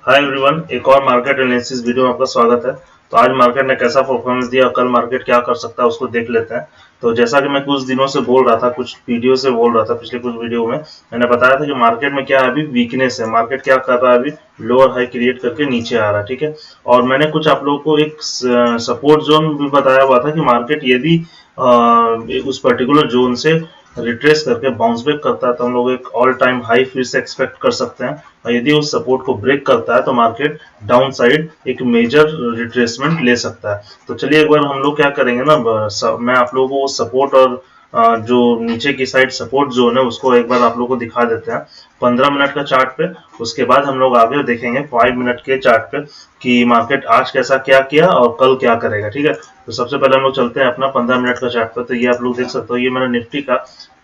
Hi everyone, एक और market analysis video में आपका स्वागत है। तो आज मार्केट ने कैसा परफॉर्मेंस दिया, कल मार्केट क्या कर सकता है उसको देख लेते हैं। तो जैसा कि मैं कुछ दिनों से बोल रहा था, कुछ वीडियो से बोल रहा था, पिछले कुछ वीडियो में मैंने बताया था कि मार्केट में क्या है, अभी वीकनेस है। मार्केट क्या कर रहा है, अभी लोअर हाई क्रिएट करके नीचे आ रहा है, ठीक है। और मैंने कुछ आप लोगों को एक सपोर्ट जोन भी बताया हुआ था कि मार्केट यदि उस पर्टिकुलर जोन से रिट्रेस करके बाउंस बैक करता है तो हम लोग एक ऑल टाइम हाई फिर से एक्सपेक्ट कर सकते हैं। और यदि उस सपोर्ट को ब्रेक करता है तो मार्केट डाउन साइड एक मेजर रिट्रेसमेंट ले सकता है। तो चलिए एक बार हम लोग क्या करेंगे ना, मैं आप लोगों को वो सपोर्ट और जो नीचे की साइड सपोर्ट जोन है उसको एक बार आप लोगों को दिखा देते हैं 15 मिनट का चार्ट पे। उसके बाद हम लोग आगे देखेंगे 5 मिनट के चार्ट पे कि मार्केट आज कैसा क्या किया और कल क्या करेगा, ठीक है। तो सबसे पहले हम लोग चलते हैं अपना 15 मिनट का चार्ट पे। तो ये आप लोग देख सकते हो, ये मेरा निफ्टी का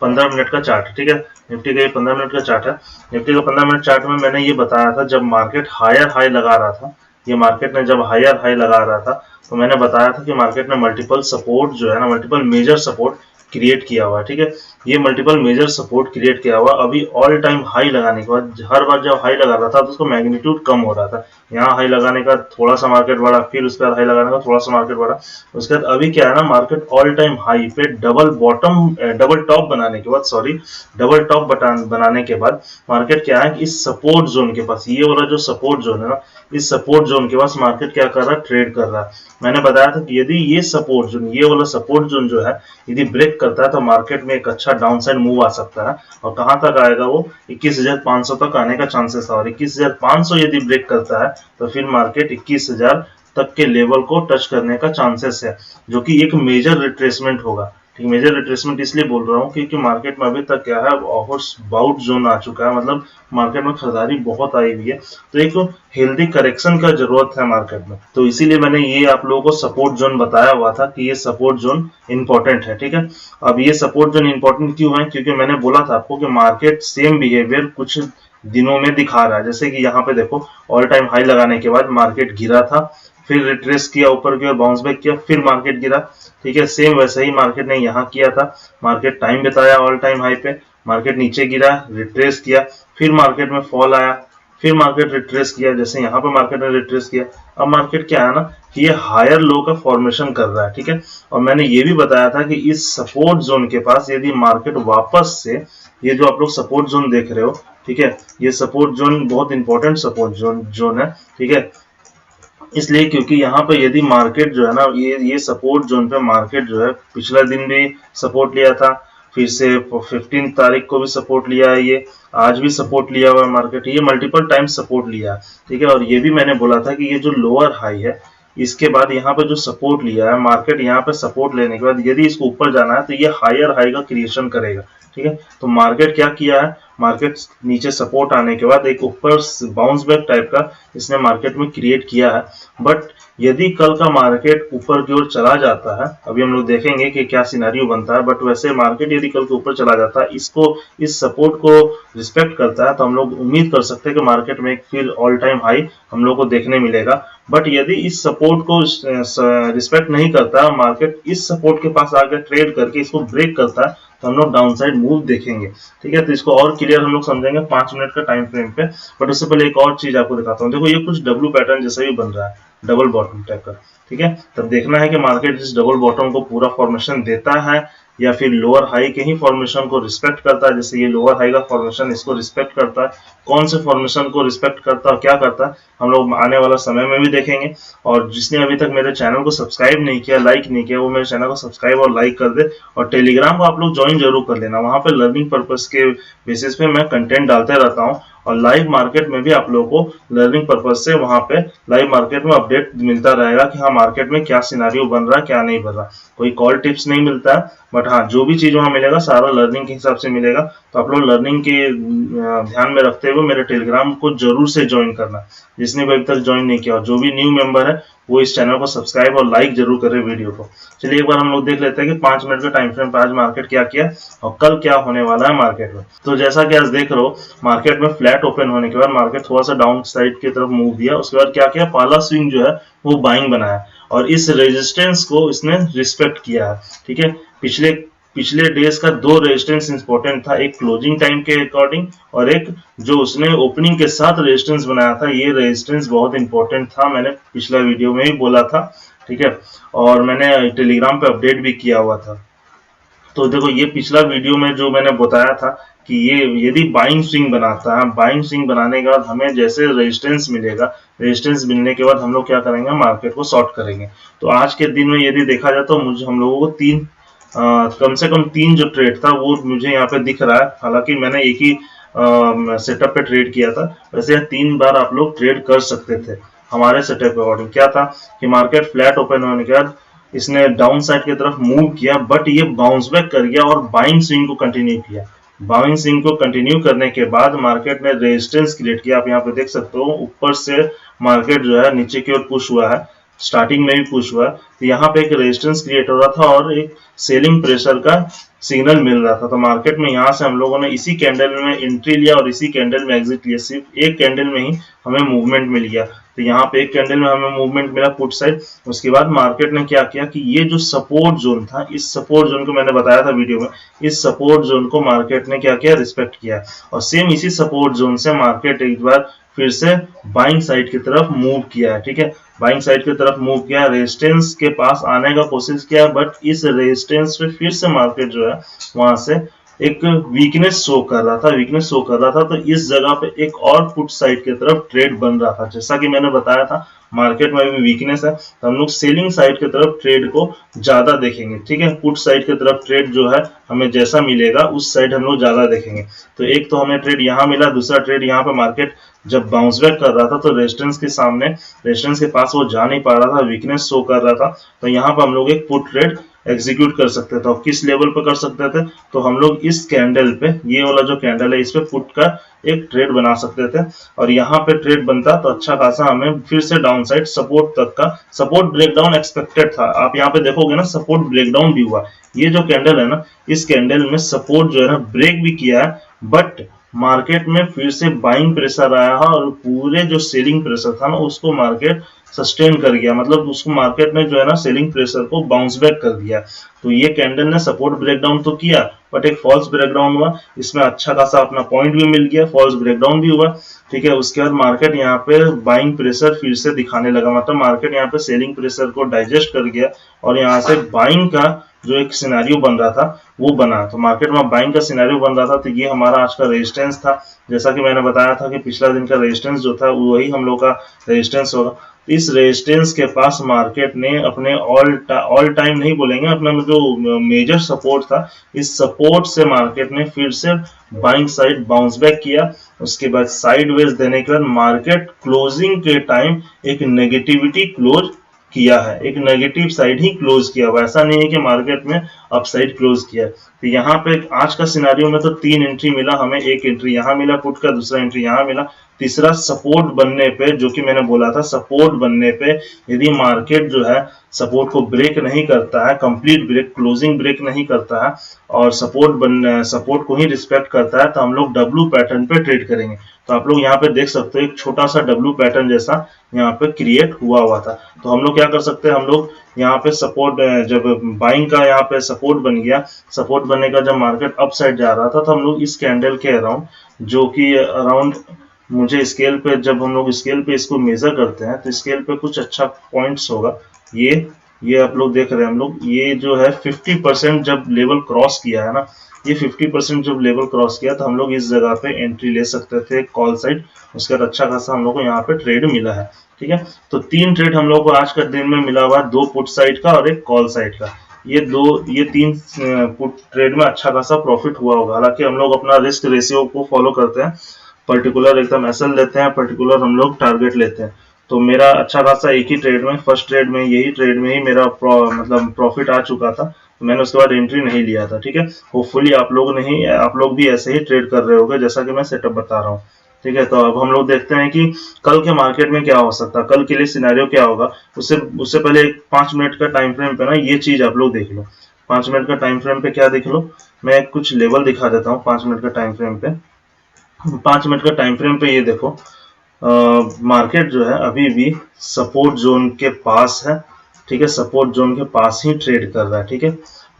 15 मिनट का चार्ट है, ठीक है। निफ्टी का ये 15 मिनट का चार्ट है। निफ्टी का 15 मिनट चार्ट में मैंने ये बताया था, जब मार्केट हायर हाई लगा रहा था, ये मार्केट ने जब हायर हाई लगा रहा था तो मैंने बताया था कि मार्केट ने मल्टीपल सपोर्ट जो है ना, मल्टीपल मेजर सपोर्ट क्रिएट किया हुआ है, ठीक है। ये मल्टीपल मेजर सपोर्ट क्रिएट किया हुआ अभी ऑल टाइम हाई लगाने के बाद, हर बार जब हाई लगा रहा था तो उसका मैग्नीट्यूड कम हो रहा था। यहाँ हाई लगाने का थोड़ा सा मार्केट बढ़ा, फिर उसके बाद हाई लगाने का थोड़ा सा मार्केट बढ़ा। उसके बाद अभी क्या है ना, मार्केट ऑल टाइम हाई पे डबल टॉप बनाने के बाद, सॉरी, डबल टॉप बनाने के बाद मार्केट क्या है कि इस सपोर्ट जोन के पास, ये वाला जो सपोर्ट जोन है ना, इस सपोर्ट जोन के पास मार्केट क्या कर रहा है, ट्रेड कर रहा है। मैंने बताया था कि यदि ये सपोर्ट जोन, ये वाला सपोर्ट जोन जो है, यदि ब्रेक करता है तो मार्केट में एक अच्छा डाउनसाइड मूव आ सकता है। और कहां तक आएगा वो, 21,500 तक आने का चांसेस है। और 21,500 यदि ब्रेक करता है तो फिर मार्केट 21,000 तक के लेवल को टच करने का चांसेस है, जो कि एक मेजर रिट्रेसमेंट होगा। ठीक, मेजर रिट्रेसमेंट इसलिए बोल रहा हूँ क्योंकि मार्केट में अभी तक क्या है, ओवर्स बाउट जोन आ चुका है, मतलब मार्केट में खरीदारी बहुत आई हुई है। तो एक हेल्दी करेक्शन का जरूरत है मार्केट में। तो इसीलिए मैंने ये आप लोगों को सपोर्ट जोन बताया हुआ था कि ये सपोर्ट जोन इंपॉर्टेंट है, ठीक है। अब ये सपोर्ट जोन इंपॉर्टेंट क्यों है, क्योंकि मैंने बोला था आपको कि मार्केट सेम बिहेवियर कुछ दिनों में दिखा रहा है। जैसे कि यहाँ पे देखो, ऑल टाइम हाई लगाने के बाद मार्केट गिरा था, फिर रिट्रेस किया ऊपर की ओर, बाउंस बैक किया, फिर मार्केट गिरा, ठीक है। सेम वैसे ही मार्केट ने यहाँ किया था। मार्केट टाइम बिताया ऑल टाइम हाई पे, मार्केट नीचे गिरा, रिट्रेस किया, फिर मार्केट में फॉल आया, फिर मार्केट रिट्रेस किया, जैसे यहाँ पे मार्केट ने रिट्रेस किया। अब मार्केट क्या है ना कि ये हायर लो का फॉर्मेशन कर रहा है, ठीक है। और मैंने ये भी बताया था कि इस सपोर्ट जोन के पास यदि मार्केट वापस से, ये जो आप लोग सपोर्ट जोन देख रहे हो, ठीक है, ये सपोर्ट जोन बहुत इंपॉर्टेंट सपोर्ट जोन है, ठीक है। इसलिए क्योंकि यहाँ पे यदि मार्केट जो है ना, ये सपोर्ट जोन पे मार्केट जो है पिछला दिन भी सपोर्ट लिया था, फिर से 15 तारीख को भी सपोर्ट लिया है, ये आज भी सपोर्ट लिया हुआ है मार्केट, ये मल्टीपल टाइम सपोर्ट लिया है, ठीक है। और ये भी मैंने बोला था कि ये जो लोअर हाई है, इसके बाद यहाँ पे जो सपोर्ट लिया है मार्केट, यहाँ पे सपोर्ट लेने के बाद यदि इसको ऊपर जाना है तो ये हायर हाई का क्रिएशन करेगा, ठीक है। तो मार्केट क्या किया है, मार्केट नीचे सपोर्ट आने के बाद एक ऊपर बाउंस बैक टाइप का इसने मार्केट में क्रिएट किया है। बट यदि कल का मार्केट ऊपर की ओर चला जाता है, अभी हम लोग देखेंगे कि क्या सिनेरियो बनता है, बट वैसे मार्केट यदि कल के ऊपर चला जाता है, इसको, इस सपोर्ट को रिस्पेक्ट करता है, तो हम लोग उम्मीद कर सकते हैं कि मार्केट में एक फिर ऑल टाइम हाई हम लोग को देखने मिलेगा। बट यदि इस सपोर्ट को रिस्पेक्ट नहीं करता, मार्केट इस सपोर्ट के पास आकर ट्रेड करके इसको ब्रेक करता है, तो हम लोग डाउनसाइड मूव देखेंगे, ठीक है। तो इसको और क्लियर हम लोग समझेंगे 5 मिनट का टाइम फ्रेम पे। बट उससे पहले एक और चीज आपको दिखाता हूँ। देखो, ये कुछ डब्ल्यू पैटर्न जैसा भी बन रहा है, डबल बॉटम टाइप का, ठीक है। तब देखना है कि मार्केट इस डबल बॉटम को पूरा फॉर्मेशन देता है या फिर लोअर हाई के ही फॉर्मेशन को रिस्पेक्ट करता है। जैसे ये लोअर हाई का फॉर्मेशन, इसको रिस्पेक्ट करता है, कौन से फॉर्मेशन को रिस्पेक्ट करता है और क्या करता है, हम लोग आने वाला समय में भी देखेंगे। और जिसने अभी तक मेरे चैनल को सब्सक्राइब नहीं किया, लाइक नहीं किया, वो मेरे चैनल को सब्सक्राइब और लाइक कर दे। और टेलीग्राम को आप लोग ज्वाइन जरूर कर लेना, वहां पे लर्निंग पर्पस के बेसिस पे मैं कंटेंट डालते रहता हूँ। और लाइव मार्केट में भी आप लोगों को लर्निंग पर्पस से वहां पे लाइव मार्केट में अपडेट मिलता रहेगा कि हाँ, मार्केट में क्या सिनारियो बन रहा है, क्या नहीं बन रहा। कोई कॉल टिप्स नहीं मिलता है, बट हाँ, जो भी चीज वहां मिलेगा सारा लर्निंग के हिसाब से मिलेगा। तो आप लोग लर्निंग के ध्यान में रखते हुए मेरे टेलीग्राम को जरूर से ज्वाइन करना, जिसने भी अभी तक ज्वाइन नहीं किया। और जो भी न्यू मेंबर है वो इस चैनल को सब्सक्राइब और लाइक जरूर करे वीडियो को। चलिए एक बार हम लोग देख लेते हैं कि 5 मिनट के टाइम फ्रेम पर आज मार्केट क्या किया और कल क्या होने वाला है मार्केट में। तो जैसा कि आज देख रहे हो, मार्केट में फ्लैट ओपन होने के बाद मार्केट थोड़ा सा डाउन साइड की तरफ मूव दिया। उसके बाद क्या किया, पहला स्विंग जो है वो बाइंग बनाया और इस रेजिस्टेंस को इसने रिस्पेक्ट किया है, ठीक है। पिछले पिछले डेज का दो रेजिस्टेंस इंपॉर्टेंट था, एक क्लोजिंग टाइम के अकॉर्डिंग और एक जो उसने ओपनिंग के साथ रेजिस्टेंस बनाया था। ये रेजिस्टेंस बहुत इंपॉर्टेंट था, मैंने पिछला वीडियो में ही बोला था, ठीक है, और मैंने टेलीग्राम पे अपडेट भी किया हुआ था। तो देखो ये पिछला वीडियो में जो मैंने बताया था कि ये यदि बाइंग स्विंग बनाता है, बाइंग स्विंग बनाने के बाद हमें जैसे रेजिस्टेंस मिलेगा, रेजिस्टेंस मिलने के बाद हम लोग क्या करेंगे, मार्केट को शॉर्ट करेंगे। तो आज के दिन में यदि देखा जाए तो मुझे हम लोगों को कम से कम तीन जो ट्रेड था वो मुझे यहाँ पे दिख रहा है। हालांकि मैंने एक ही सेटअप पे ट्रेड किया था, वैसे 3 बार आप लोग ट्रेड कर सकते थे। हमारे सेटअप के अकॉर्डिंग क्या था कि मार्केट फ्लैट ओपन होने के बाद इसने डाउन साइड की तरफ मूव किया, बट ये बाउंस बैक कर गया और बाइंग स्विंग को कंटिन्यू किया। बाइंग स्विंग को कंटिन्यू करने के बाद मार्केट ने रेजिस्टेंस क्रिएट किया। आप यहाँ पे देख सकते हो ऊपर से मार्केट जो है नीचे की ओर पुश हुआ है, स्टार्टिंग में भी पुश हुआ। तो यहाँ पे एक रेजिस्टेंस क्रिएट हो रहा था और एक सेलिंग प्रेशर का सिग्नल मिल रहा था। तो मार्केट में यहाँ से हम लोगों ने इसी कैंडल में एंट्री लिया और इसी कैंडल में एग्जिट लिया। सिर्फ एक कैंडल में ही हमें मूवमेंट मिल गया। तो यहाँ पे एक कैंडल में हमें मूवमेंट मिला पुट साइड। उसके बाद मार्केट ने क्या किया कि ये जो सपोर्ट जोन था, इस सपोर्ट जोन को मैंने बताया था वीडियो में, इस सपोर्ट जोन को मार्केट ने क्या किया, रिस्पेक्ट किया। और सेम इसी सपोर्ट जोन से मार्केट एक बार फिर से बाइंग साइड की तरफ मूव किया है, ठीक है, बाइंग साइड की तरफ मूव किया, रेजिस्टेंस के पास आने का कोशिश किया, बट इस रेजिस्टेंस पे फिर से मार्केट जो है वहां से एक वीकनेस शो कर रहा था, तो इस जगह पे एक और पुट साइड की तरफ ट्रेड बन रहा था। जैसा कि मैंने बताया था मार्केट में भी वीकनेस है, तो हम लोग सेलिंग साइड की तरफ ट्रेड को ज्यादा देखेंगे, ठीक है। पुट साइड की तरफ ट्रेड जो है हमें जैसा मिलेगा उस साइड हम लोग ज्यादा देखेंगे। तो एक तो हमें ट्रेड यहाँ मिला, दूसरा ट्रेड यहाँ पे मार्केट जब बाउंस बैक कर रहा था तो रेजिस्टेंस के सामने, रेजिस्टेंस के पास वो जा नहीं पा रहा था, वीकनेस शो कर रहा था। तो यहाँ पर हम लोग एक पुट ट्रेड एग्जीक्यूट कर सकते थे। और किस लेवल पर कर सकते थे, तो हम लोग इस कैंडल पे, ये वाला जो कैंडल है इस पे पुट का एक ट्रेड बना सकते थे। और यहाँ पे ट्रेड बनता तो अच्छा खासा हमें फिर से डाउन साइड सपोर्ट तक का, सपोर्ट ब्रेकडाउन एक्सपेक्टेड था। आप यहाँ पे देखोगे ना सपोर्ट ब्रेकडाउन भी हुआ। ये जो कैंडल है ना, इस कैंडल में सपोर्ट जो है ना ब्रेक भी किया है, बट मार्केट में फिर से बाइंग प्रेशर आया है और पूरे जो सेलिंग प्रेशर था ना उसको मार्केट सस्टेन कर गया। मतलब उसको मार्केट ने जो है ना सेलिंग प्रेशर को बाउंस बैक कर दिया। तो ये कैंडल ने सपोर्ट ब्रेकडाउन तो किया, बट एक फॉल्स ब्रेकडाउन हुआ, इसमें अच्छा खासा अपना पॉइंट भी मिल गया, फॉल्स ब्रेकडाउन भी हुआ, ठीक है। उसके बाद मार्केट यहाँ पे बाइंग प्रेशर फिर से दिखाने लगा, मतलब मार्केट यहाँ पे सेलिंग प्रेशर को डाइजेस्ट कर गया और यहाँ से बाइंग का जो एक सिनेरियो बन रहा था वो बना। तो मार्केट में बाइंग का सिनेरियो बन रहा था। तो ये हमारा आज का रेजिस्टेंस था। जैसा कि मैंने बताया था कि पिछला दिन का रेजिस्टेंस जो था वही हम लोग का रेजिस्टेंस होगा। इस रेजिस्टेंस के पास मार्केट ने अपने ऑल टाइम नहीं बोलेंगे, अपना जो मेजर सपोर्ट था, इस सपोर्ट से मार्केट ने फिर से बाइंग साइड बाउंस बैक किया। उसके बाद साइडवेज देने के बाद मार्केट क्लोजिंग के टाइम एक नेगेटिविटी क्लोज किया है, एक नेगेटिव साइड ही क्लोज किया हुआ, ऐसा नहीं है कि मार्केट में अप साइड क्लोज किया। तो यहाँ पे आज का सिनेरियो में तो 3 एंट्री मिला हमें, एक एंट्री यहाँ मिला पुट का, दूसरा एंट्री यहाँ मिला, तीसरा सपोर्ट बनने पे, जो कि मैंने बोला था सपोर्ट बनने पे यदि मार्केट जो है सपोर्ट को ब्रेक नहीं करता है, कंप्लीट ब्रेक, क्लोजिंग ब्रेक नहीं करता है और सपोर्ट को ही रिस्पेक्ट करता है, तो हम लोग डब्ल्यू पैटर्न पे ट्रेड करेंगे। तो आप लोग यहाँ पे देख सकते हो एक छोटा सा डब्ल्यू पैटर्न जैसा यहाँ पे क्रिएट हुआ था। तो हम लोग क्या कर सकते हैं, हम लोग यहाँ पे सपोर्ट, जब बाइंग का यहाँ पे सपोर्ट बन गया, सपोर्ट बनने का जब मार्केट अप साइड जा रहा था तो हम लोग इस कैंडल के अराउंड, जो कि अराउंड मुझे स्केल पे, जब हम लोग स्केल पे इसको मेजर करते हैं तो स्केल पे कुछ अच्छा पॉइंट्स होगा। ये आप लोग देख रहे हैं, हम लोग ये जो है 50% जब लेवल क्रॉस किया है ना, ये 50% जब लेवल क्रॉस किया तो हम लोग इस जगह पे एंट्री ले सकते थे कॉल साइड। उसके बाद अच्छा खासा हम लोग को यहाँ पे ट्रेड मिला है, ठीक है। तो 3 ट्रेड हम लोग को आज का दिन में मिला हुआ है, 2 पुट साइड का और एक कॉल साइड का। ये 3 पुट ट्रेड में अच्छा खासा प्रॉफिट हुआ होगा। हालांकि हम लोग अपना रिस्क रेशियो को फॉलो करते हैं, पर्टिकुलर एकदम एसएल लेते हैं, पर्टिकुलर हम लोग टारगेट लेते हैं। तो मेरा अच्छा खासा एक ही ट्रेड में, फर्स्ट ट्रेड में, यही ट्रेड में ही मेरा मतलब प्रॉफिट आ चुका था। तो मैंने उसके बाद एंट्री नहीं लिया था, ठीक है। होपफुली आप लोग भी ऐसे ही ट्रेड कर रहे होगे जैसा कि मैं सेटअप बता रहा हूँ, ठीक है। तो अब हम लोग देखते हैं कि कल के मार्केट में क्या हो सकता है, कल के लिए सिनेरियो क्या होगा। उससे पहले 5 मिनट का टाइम फ्रेम पे ना ये चीज आप लोग देख लो। 5 मिनट का टाइम फ्रेम पे क्या देख लो, मैं कुछ लेवल दिखा देता हूँ 5 मिनट का टाइम फ्रेम पे। 5 मिनट का टाइम फ्रेम पे ये देखो, मार्केट जो है अभी भी सपोर्ट जोन के पास है, ठीक है, सपोर्ट जोन के पास ही ट्रेड कर रहा है, ठीक है।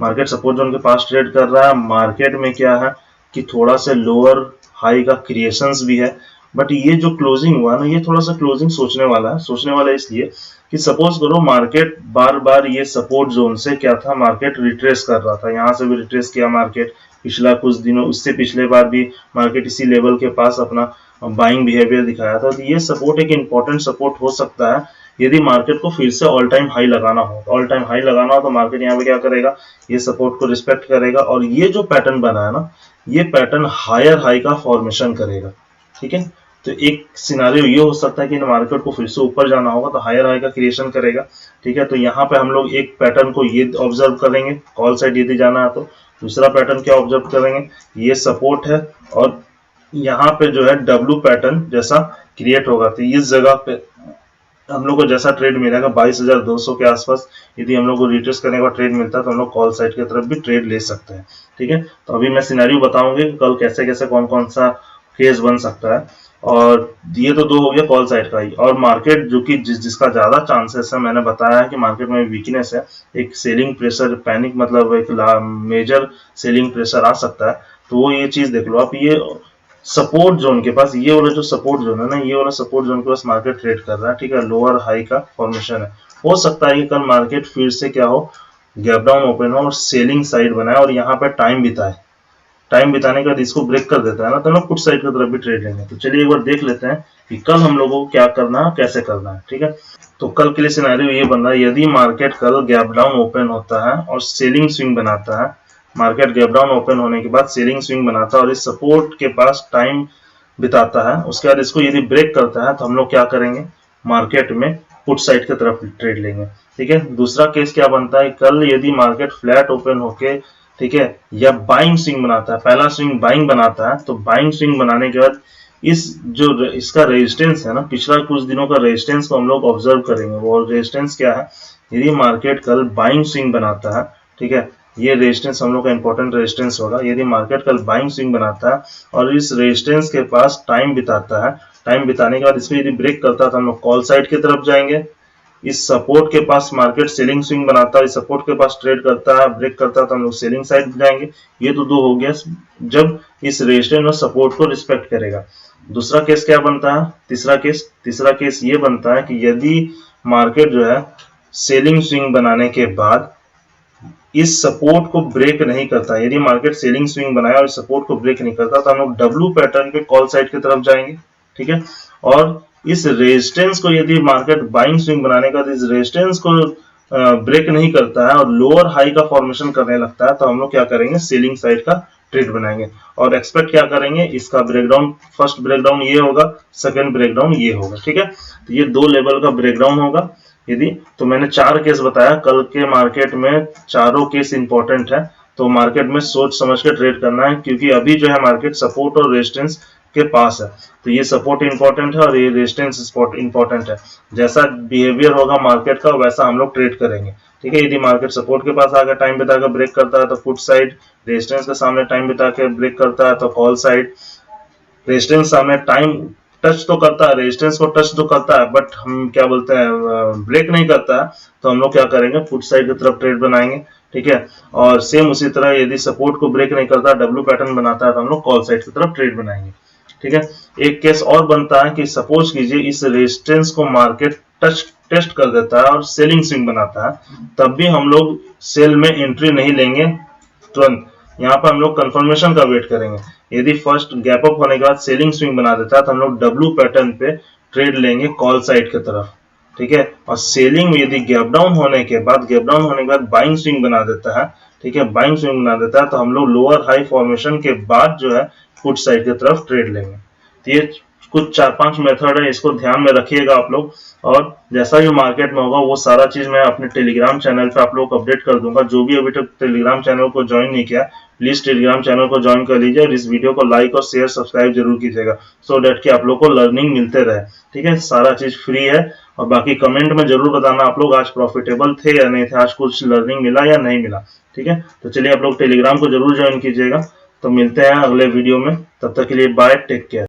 मार्केट सपोर्ट जोन के पास ट्रेड कर रहा है। मार्केट में क्या है कि थोड़ा सा लोअर हाई का क्रिएशंस भी है, बट ये जो क्लोजिंग हुआ ना, ये थोड़ा सा क्लोजिंग सोचने वाला है। सोचने वाला इसलिए कि सपोज करो मार्केट बार बार ये सपोर्ट जोन से क्या था, मार्केट रिट्रेस कर रहा था, यहाँ से भी रिट्रेस किया मार्केट पिछला कुछ दिनों, उससे पिछले बार भी मार्केट इसी लेवल के पास अपना बाइंग बिहेवियर दिखाया था। तो ये सपोर्ट एक इंपॉर्टेंट सपोर्ट हो सकता है यदि मार्केट को फिर से ऑल टाइम हाई लगाना हो। ऑल टाइम हाई लगाना हो तो मार्केट यहाँ पे क्या करेगा, ये सपोर्ट को रिस्पेक्ट करेगा और ये जो पैटर्न बना है ना, ये पैटर्न हायर हाई का फॉर्मेशन करेगा। ठीक है, तो एक सिनारियो ये हो सकता है कि मार्केट को फिर से ऊपर जाना होगा तो हायर हाई का क्रिएशन करेगा। ठीक है, तो यहाँ पे हम लोग एक पैटर्न को ये ऑब्जर्व करेंगे, कॉल साइड यदि जाना है तो। दूसरा पैटर्न क्या ऑब्जर्व करेंगे, ये सपोर्ट है और यहाँ पे जो है डब्ल्यू पैटर्न जैसा क्रिएट होगा। तो इस जगह पे हम लोग को जैसा ट्रेड मिलेगा 22,200 के आसपास, यदि हम लोग को रिट्रेस करने का ट्रेड मिलता है तो हम लोग कॉल साइड की तरफ भी ट्रेड ले सकते हैं। ठीक है, तो अभी मैं सिनेरियो बताऊंगी कि कल कैसे कैसे कौन कौन सा केस बन सकता है। और ये तो दो हो गया कॉल साइड का ही। और मार्केट जो कि जिसका ज्यादा चांसेस है, मैंने बताया है कि मार्केट में वीकनेस है, एक सेलिंग प्रेशर, पैनिक मतलब एक मेजर सेलिंग प्रेशर आ सकता है। तो वो ये चीज देख लो आप, ये सपोर्ट जोन के पास, ये वाला जो सपोर्ट जोन है ना, ये वाला सपोर्ट जोन के पास मार्केट ट्रेड कर रहा है। ठीक है, लोअर हाई का फॉर्मेशन है। हो सकता है कि कल मार्केट फिर से क्या हो, गैप डाउन ओपन हो और सेलिंग साइड बनाए और यहाँ पे टाइम बिताए। टाइम बिताने के बाद इसको ब्रेक कर देता है ना, तो हम लोग पुट साइड की तरफ भी ट्रेड लेंगे। तो चलिए एक बार देख लेते हैं कि कल हम लोगों को क्या करना है, कैसे करना है। ठीक है, तो कल के लिए सिनेरियो ये बन रहा है, यदि मार्केट कल गैप डाउन ओपन होता है और सेलिंग स्विंग बनाता है, मार्केट गैप डाउन ओपन होने के बाद सेलिंग स्विंग बनाता है और इस सपोर्ट के पास टाइम बिताता है, उसके बाद इसको यदि ब्रेक करता है तो हम लोग क्या करेंगे, मार्केट में पुट साइड की तरफ ट्रेड लेंगे। ठीक है, दूसरा केस क्या बनता है, कल यदि मार्केट फ्लैट ओपन होके, ठीक है, या बाइंग स्विंग बनाता है, पहला स्विंग बाइंग बनाता है, तो बाइंग स्विंग बनाने के बाद इस जो इसका रेजिस्टेंस है ना, पिछला कुछ दिनों का रेजिस्टेंस को हम लोग ऑब्जर्व करेंगे। वो रेजिस्टेंस क्या है, यदि मार्केट कल बाइंग स्विंग बनाता है, ठीक है, ये रेजिस्टेंस हम लोग का इंपॉर्टेंट रेजिस्टेंस होगा। यदि मार्केट कल बाइंग स्विंग बनाता है और इस रेजिस्टेंस के पास टाइम बिताता है, टाइम बिताने के बाद इसको यदि ब्रेक करता है तो हम लोग कॉल साइड की तरफ जाएंगे। इस सपोर्ट के पास मार्केट सेलिंग स्विंग बनाता है, इस सपोर्ट के पास ट्रेड करता है, ब्रेक करता है तो हम लोग सेलिंग साइड जाएंगे। ये तो दो हो गया जब इस रेजिस्टेंस और सपोर्ट को रिस्पेक्ट करेगा। दूसरा केस क्या बनता है, तीसरा केस ये बनता है कि यदि मार्केट जो है सेलिंग स्विंग बनाने के बाद इस सपोर्ट को ब्रेक नहीं करता, यदि मार्केट सेलिंग स्विंग बनाया और सपोर्ट को ब्रेक नहीं करता तो हम लोग डब्ल्यू पैटर्न पे कॉल साइड की तरफ जाएंगे। ठीक है, और इस रेजिस्टेंस को यदि मार्केट बाइंग स्विंग बनाने का इस रेजिस्टेंस को ब्रेक नहीं करता है और लोअर हाई का फॉर्मेशन करने लगता है तो हम लोग क्या करेंगे, सेलिंग साइड का ट्रेड बनाएंगे और एक्सपेक्ट क्या करेंगे, इसका ब्रेकडाउन, फर्स्ट ब्रेकडाउन ये होगा, सेकंड ब्रेकडाउन ये होगा। ठीक है, तो ये दो लेवल का ब्रेकडाउन होगा। यदि तो मैंने 4 केस बताया, कल के मार्केट में चारों केस इंपॉर्टेंट है, तो मार्केट में सोच समझ के ट्रेड करना है, क्योंकि अभी जो है मार्केट सपोर्ट और रेजिस्टेंस के पास है। तो ये सपोर्ट इंपॉर्टेंट है और ये रेजिस्टेंस इंपॉर्टेंट है। जैसा बिहेवियर होगा मार्केट का वैसा हम लोग ट्रेड करेंगे। ठीक है, यदि मार्केट सपोर्ट के पास आकर टाइम बिता कर ब्रेक करता है तो पुट साइड, रेजिस्टेंस के सामने टाइम बिता के ब्रेक करता है तो कॉल साइड। रेजिस्टेंस सामने टाइम टच तो करता है, रेजिस्टेंस को टच तो करता है, बट हम क्या बोलते हैं, ब्रेक नहीं करता है, तो हम लोग क्या करेंगे, पुट साइड की तरफ ट्रेड बनाएंगे। ठीक है, और सेम उसी तरह यदि सपोर्ट को ब्रेक नहीं करता, डब्ल्यू पैटर्न बनाता है तो हम लोग कॉल साइड की तरफ ट्रेड बनाएंगे। ठीक है, एक केस और बनता है कि सपोज कीजिए इस रेजिस्टेंस को मार्केट टेस्ट कर देता है और सेलिंग स्विंग बनाता है, तब भी हम लोग सेल में एंट्री नहीं लेंगे तुरंत। यहाँ पर हम लोग कंफर्मेशन का वेट करेंगे। यदि फर्स्ट गैप अप होने के बाद सेलिंग स्विंग बना देता है तो हम लोग डब्ल्यू पैटर्न पे ट्रेड लेंगे कॉल साइड की तरफ। ठीक है, और सेलिंग में यदि गैप डाउन होने के बाद बाइंग स्विंग बना देता है, ठीक है, बाइंग स्विंग बना देता है तो हम लोग लोअर हाई फॉर्मेशन के बाद जो है पुट साइड की तरफ ट्रेड लेंगे। तो ये कुछ 4-5 मेथड है, इसको ध्यान में रखिएगा आप लोग। और जैसा भी मार्केट में होगा वो सारा चीज मैं अपने टेलीग्राम चैनल पे आप लोग को अपडेट कर दूंगा। जो भी अभी तक टेलीग्राम चैनल को ज्वाइन नहीं किया, प्लीज टेलीग्राम चैनल को ज्वाइन कर लीजिए और इस वीडियो को लाइक और शेयर सब्सक्राइब जरूर कीजिएगा, सो डेट कि आप लोग को लर्निंग मिलते रहे। ठीक है, सारा चीज फ्री है। और बाकी कमेंट में जरूर बताना आप लोग आज प्रॉफिटेबल थे या नहीं थे, आज कुछ लर्निंग मिला या नहीं मिला। ठीक है, तो चलिए आप लोग टेलीग्राम को जरूर ज्वाइन कीजिएगा। तो मिलते हैं अगले वीडियो में, तब तक के लिए बाय, टेक केयर।